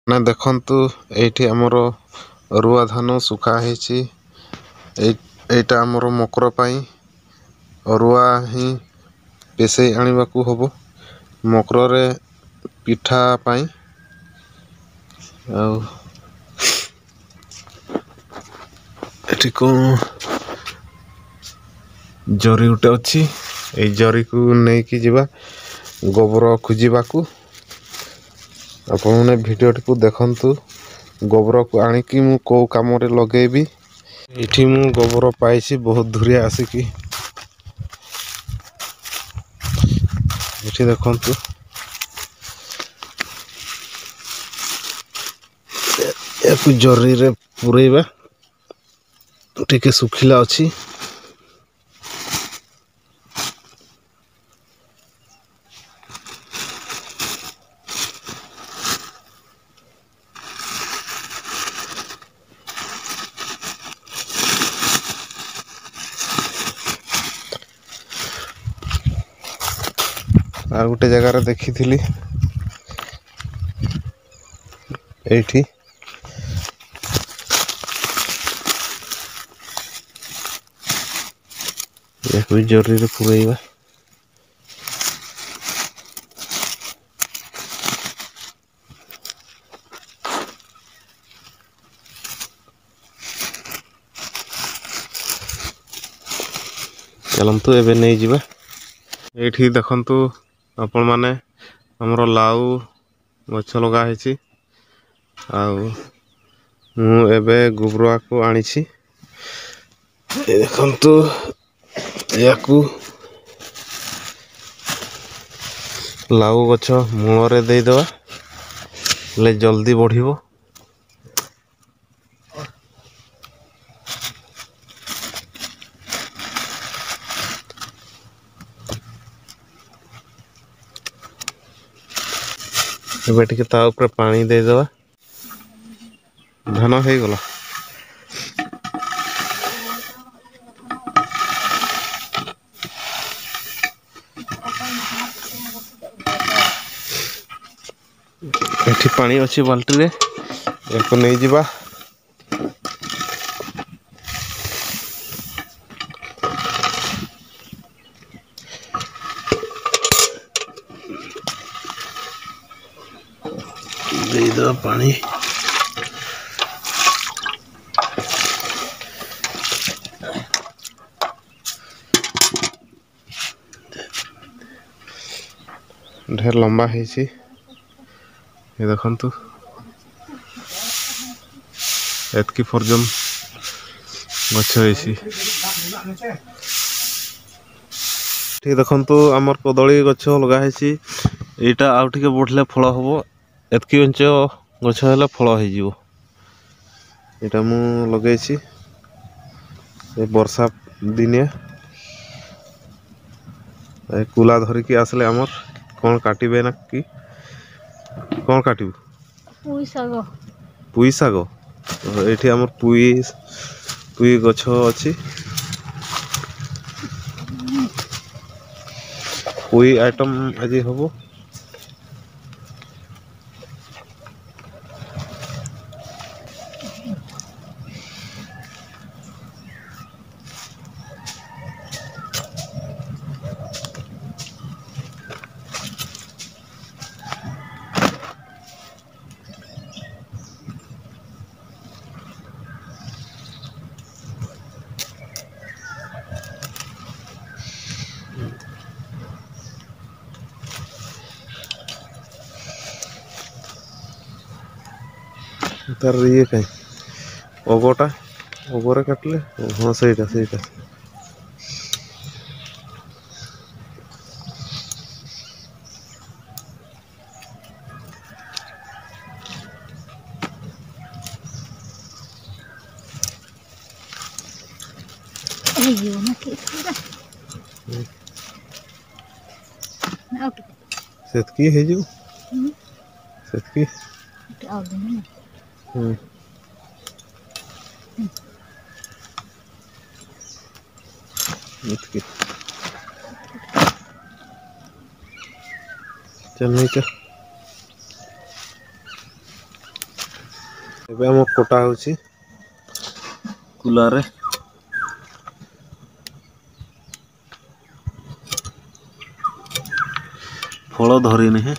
ना देखंतु एठी हमर रुआ धान सुखा ହେଇଛି एटा हमर मकर ପାଇଁ अरुआ ही पेसई आनिबाकू हबो मकर रे पिठा ପାଇଁ ଆଉ एठी को जरी उटे अछि ए जरी को नै कि जिबा गोबर खुजिबाकू आपने वीडियो को देखंतु गोबर को आनी कि मु को काम रे लगेबी एठी मु गोबर पाइसी बहुत धुरिया आसिकी एठी देखंतु एक जरी रे पुरेबा टिके सुखिला अछि आ गोटे जगह रे देखी थिली एठी ये कोई जरी रे पुरेबा चलंतु एबे नै जिबा एठी देखंतु आपण माने हमरो लाउ गछ लगा हेछि आउ मु एबे गोबरुआ को आनिछि देखंतु याकू लाउ गछ मूल रे दे दवा ले जल्दी बढ़िबो एबे टिके ता ऊपर पानी दे दवा धान हे गला एठी पानी अछि बाल्टी रे एको नै जिबा दे दो पानी ढेर लंबा हेछि ये देखंतु एतकी फरजम गछ हेछि ठीक देखंतु हमर कदली गछ लगा हेछि एटा आउ ठीक बढ़ले फल हबो एतकी अंच गछ हला फल हे जिवो एटा मु लगेछि ए वर्षा दिने ए कुला धरि की आसले हमर कोन काटिबे ना की कोन काटिबो पुई सागो एठी हमर पुई गछ अछि पुई आइटम আজি हबो तार ये कहीं ओगोटा ओगोरे काटले हाँ सहीटा सेतकी हे जो सेतकी चल नहीं चल ଏବେ ଆମ କଟା ହେଉଛି କୁଲାରେ। ଫଳ ଧରିନି ହେ,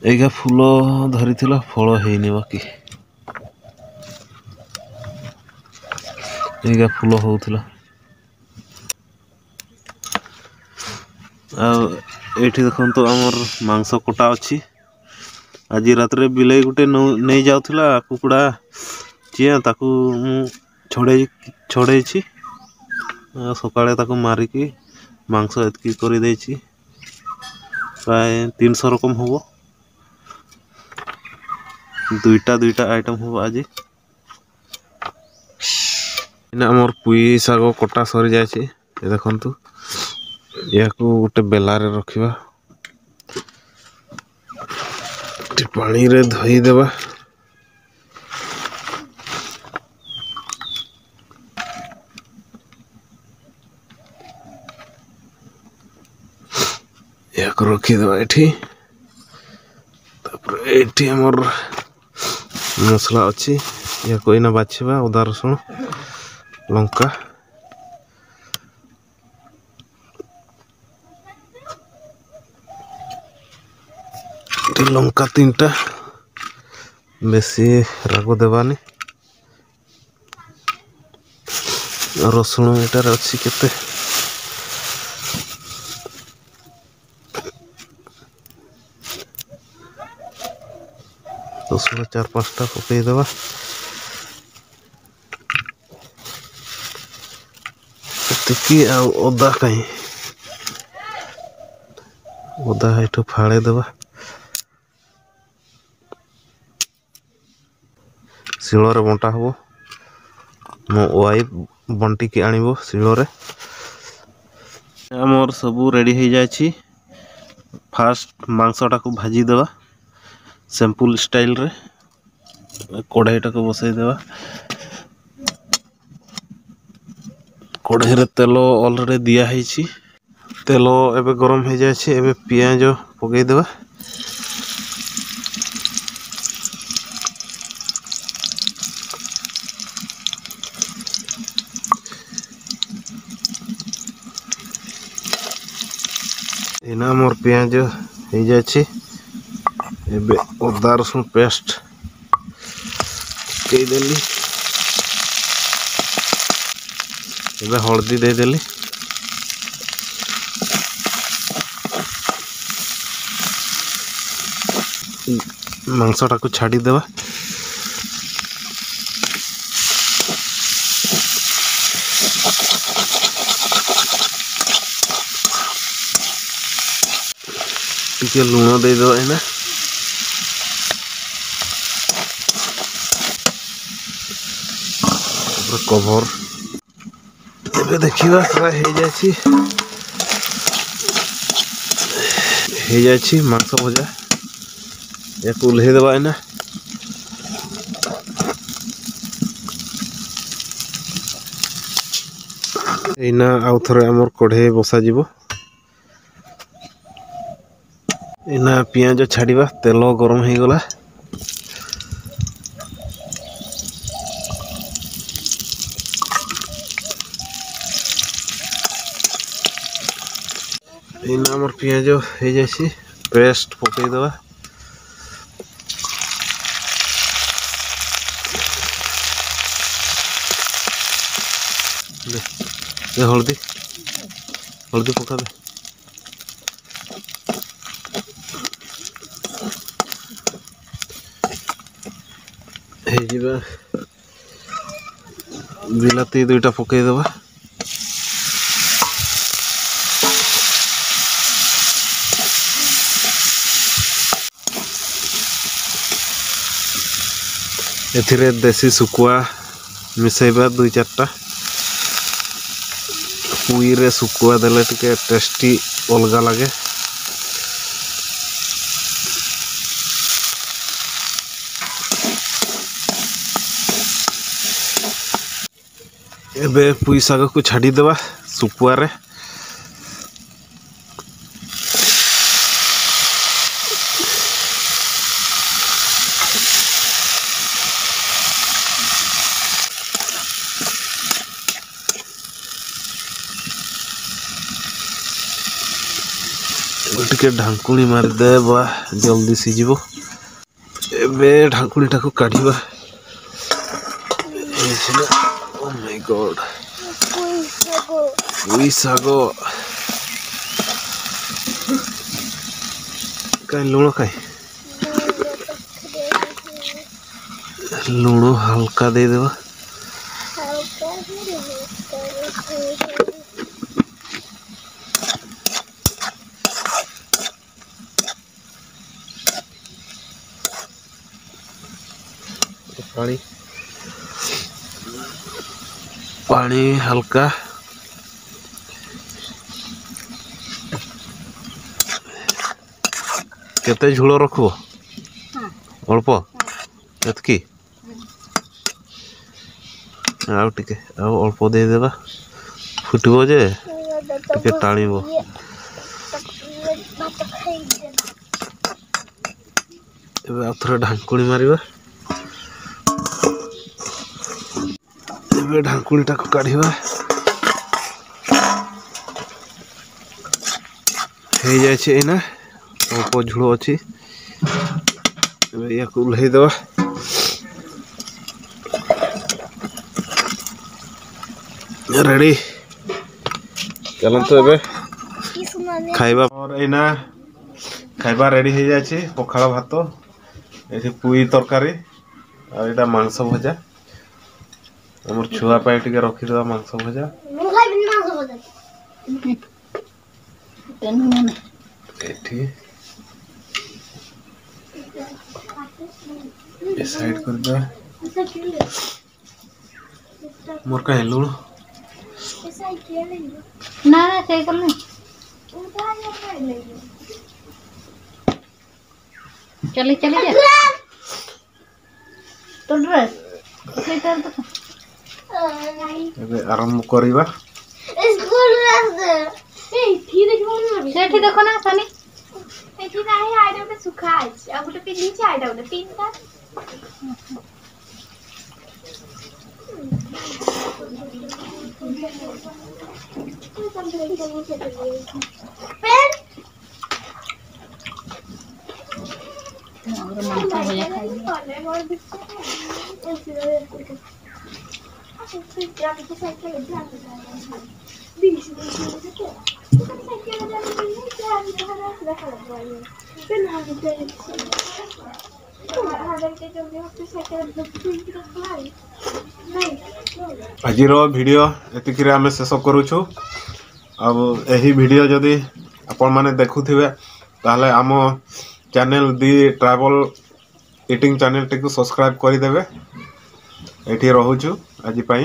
ଏଇକା ଫୁଲ ଧରିଥିଲା, ଫଳ ହେଇନି ବାକି। ଏଇକା ଫୁଲ ହଉଥିଲା। ଆଉ ଏଇଠି ଦେଖନ୍ତୁ ଆମର ମାଂସ କଟା ଅଛି। ଆଜି ରାତିରେ ବିଲେଇ ଗୋଟେ ନେଇ ଯାଉଥିଲା କୁକୁଡ଼ା ଚିଆଁ, ତାକୁ ମୁଁ ଛଡ଼େଇଛି। ସକାଳେ ତାକୁ ମାରିକି ମାଂସ ଏତିକି କରିଦେଇଛି। ପ୍ରାୟ 300 ରକମ ହବ। ଦୁଇଟା ଆଇଟମ୍ ହବ ଆଜି। ଏଇନା ଆମର ପୁଇ ଶାଗ କଟା ସରିଯାଇଛି। ଦେଖନ୍ତୁ, ଏହାକୁ ଗୋଟେ ବେଲାରେ ରଖିବା। ପାଣିରେ ଧୋଇଦେବା। ଏହାକୁ ରଖିଦେବା ଏଠି। ତାପରେ ଏଇଠି ଆମର ମସଲା ଅଛି, ଏହାକୁ ଏଇନା ବାଛିବା। ଅଦା, ରସୁଣ, ଲଙ୍କା। ଲଙ୍କା 3ଟା, ବେଶୀ ରାଗ ଦେବାନି। ରସୁଣ ଏଟାରେ ଅଛି କେତେ, ରସୁଣ 4-5ଟା ପକେଇଦେବା। ଏତିକି। ଆଉ ଅଦା କାହିଁ, ଅଦା ଏଠୁ ଫାଳେଇ ଦେବା। ଶିଳରେ ବଣ୍ଟା ହବ। ମୋ ୱାଇଫ୍ ବଣ୍ଟିକି ଆଣିବ ଶିଳରେ। ଆମର ସବୁ ରେଡ଼ି ହେଇଯାଇଛି। ଫାଷ୍ଟ ମାଂସଟାକୁ ଭାଜିଦେବା ସିମ୍ପୁଲ ଷ୍ଟାଇଲରେ। କଢ଼େଇଟାକୁ ବସାଇଦେବା। କଢ଼େଇରେ ତେଲ ଅଲରେଡ଼ି ଦିଆହେଇଛି। ତେଲ ଏବେ ଗରମ ହେଇଯାଇଛି। ଏବେ ପିଆଜ ପକାଇଦେବା। ଏଇନା ମୋର ପିଆଜ ହେଇଯାଇଛି। ଏବେ ଅଦା ରସୁଣ ପେଷ୍ଟ ଦେଇଦେଲି। ଏବେ ହଳଦୀ ଦେଇଦେଲି। ମାଂସଟାକୁ ଛାଡ଼ିଦେବା। ଟିକେ ଲୁଣ ଦେଇଦେବା ଏଇନା। କଭର। ଏବେ ଦେଖିବା ପ୍ରାୟ ହେଇଯାଇଛି ମାଂସ ଭଜା। ୟାକୁ ଓହ୍ଲେଇ ଦେବା ଏଇନା। ଏଇନା ଆଉ ଥରେ ଆମର କଢ଼େଇ ବସାଯିବ। ଏଇନା ପିଆଜ ଛାଡ଼ିବା। ତେଲ ଗରମ ହେଇଗଲା। ଏଇନା ଆମର ପିଆଜ ହେଇଯାଇଛି। ପେଷ୍ଟ ପକାଇଦେବା। ହଳଦୀ ପକା ଦେ। ହେଇଯିବା। ବିଲାତି 2ଟା ପକାଇଦେବା। ଏଥିରେ ଦେଶୀ ଶୁଖୁଆ ମିଶାଇବା 2-4ଟା। ପୁଇରେ ଶୁଖୁଆ ଦେଲେ ଟିକେ ଟେଷ୍ଟି ଅଲଗା ଲାଗେ। ଏବେ ପୁଇ ଶାଗକୁ ଛାଡ଼ିଦେବା ଶୁଖୁଆରେ। टिके ढांकुणी मारिदेवा जल्दी सीजिबो। एबे ढांकुणी टाको काढिबा। ओ माय गॉड पुई सागो कहीं लुण कहीं लुण हल्का दे देवा। पानी पानी हल्का केते झोल रखो अल्प एतकी आउ टिके आउ अल्प दे देबा फुटबो जे टिके टाणीबो। एबे आथरे ढांकुणी मारिबा। एबे ढांकुणी टाको काढिबा। हे जाय छै एना अल्प झोल अछि। एबे या को उल्हे देबा। रेडी चलन तो एबे खाइबा और एना खाइबा रेडी हो जाय छै। पखाळ भात एठी पुई तरकारी आ एटा मांस भजा। हमर छुआ पाए टिके रखि देबा मांस भजा। मु खाइबिन मांस भजा एठी ए साइड कर दे मोर का लुण ना ना से कर नहीं चली चली जा तो ड्रेस से कर दो एबे आरंभ करिबा। स्कूल ड्रेस ए ठीक देखो ना सनी एठी नाही आइडा उठे सुखा आछि आ उठे पिन्ही छै आइडा उठे तीनटा पेन और मांसा भजा खाई कोने मोर बिस्कुट ऐसे या के साइकिल ले जा बीच में से क्या साइकिल ले जा नहीं क्या नहीं रखा लगा है फिर हम दे आज वीडियो एतिकिरे आमे शेष करूछु। अब यही वीडियो जदि आपण माने देखुथिबे ताले आम चैनल दी ट्रैवल ईटिंग चैनल टी को सब्सक्राइब कर देबे। एठी रहूछु आज पई।